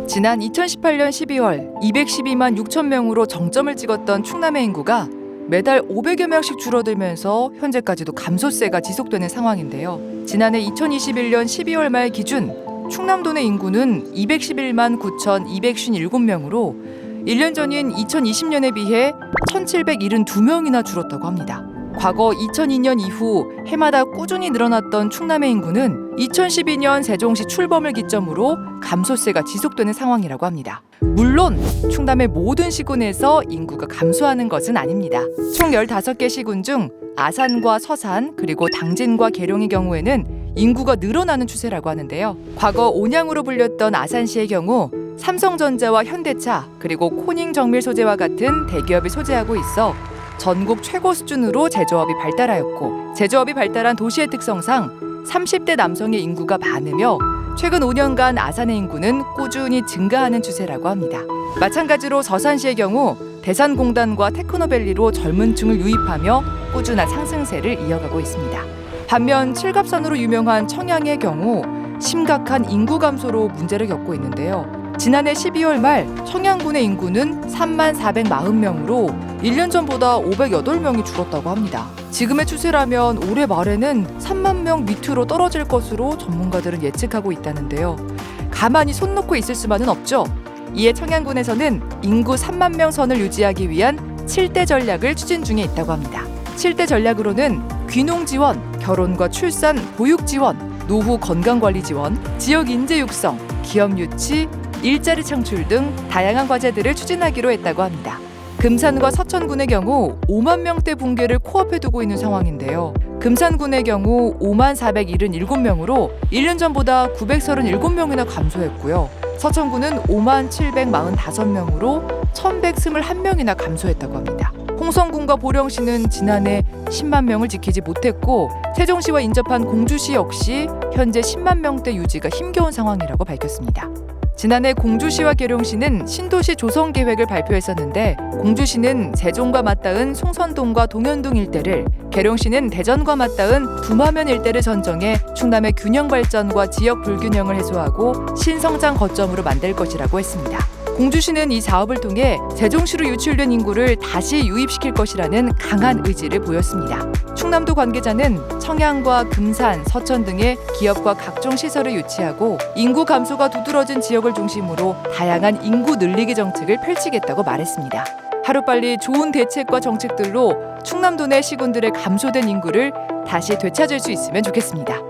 지난 2018년 12월 212만 6천 명으로 정점을 찍었던 충남의 인구가 매달 500여 명씩 줄어들면서 현재까지도 감소세가 지속되는 상황인데요. 지난해 2021년 12월 말 기준 충남도 내 인구는 211만 9,257명으로 1년 전인 2020년에 비해 1,772명이나 줄었다고 합니다. 과거 2002년 이후 해마다 꾸준히 늘어났던 충남의 인구는 2012년 세종시 출범을 기점으로 감소세가 지속되는 상황이라고 합니다. 물론 충남의 모든 시군에서 인구가 감소하는 것은 아닙니다. 총 15개 시군 중 아산과 서산 그리고 당진과 계룡의 경우에는 인구가 늘어나는 추세라고 하는데요. 과거 온양으로 불렸던 아산시의 경우 삼성전자와 현대차 그리고 코닝정밀 소재와 같은 대기업이 소재하고 있어 전국 최고 수준으로 제조업이 발달하였고, 제조업이 발달한 도시의 특성상 30대 남성의 인구가 많으며 최근 5년간 아산의 인구는 꾸준히 증가하는 추세라고 합니다. 마찬가지로 서산시의 경우 대산공단과 테크노밸리로 젊은 층을 유입하며 꾸준한 상승세를 이어가고 있습니다. 반면 칠갑산으로 유명한 청양의 경우 심각한 인구 감소로 문제를 겪고 있는데요. 지난해 12월 말 청양군의 인구는 3만 440명으로 1년 전보다 508명이 줄었다고 합니다. 지금의 추세라면 올해 말에는 3만 명 밑으로 떨어질 것으로 전문가들은 예측하고 있다는데요. 가만히 손 놓고 있을 수만은 없죠. 이에 청양군에서는 인구 3만 명 선을 유지하기 위한 7대 전략을 추진 중에 있다고 합니다. 7대 전략으로는 귀농 지원, 결혼과 출산, 보육 지원, 노후 건강관리 지원, 지역 인재 육성, 기업 유치, 일자리 창출 등 다양한 과제들을 추진하기로 했다고 합니다. 금산과 서천군의 경우 5만 명대 붕괴를 코앞에 두고 있는 상황인데요. 금산군의 경우 5만 477명으로 1년 전보다 937명이나 감소했고요. 서천군은 5만 745명으로 1,121명이나 감소했다고 합니다. 홍성군과 보령시는 지난해 10만 명을 지키지 못했고 세종시와 인접한 공주시 역시 현재 10만 명대 유지가 힘겨운 상황이라고 밝혔습니다. 지난해 공주시와 계룡시는 신도시 조성 계획을 발표했었는데 공주시는 세종과 맞닿은 송선동과 동현동 일대를, 계룡시는 대전과 맞닿은 두마면 일대를 선정해 충남의 균형 발전과 지역 불균형을 해소하고 신성장 거점으로 만들 것이라고 했습니다. 공주시는 이 사업을 통해 세종시로 유출된 인구를 다시 유입시킬 것이라는 강한 의지를 보였습니다. 충남도 관계자는 청양과 금산, 서천 등의 기업과 각종 시설을 유치하고 인구 감소가 두드러진 지역을 중심으로 다양한 인구 늘리기 정책을 펼치겠다고 말했습니다. 하루빨리 좋은 대책과 정책들로 충남도 내 시군들의 감소된 인구를 다시 되찾을 수 있으면 좋겠습니다.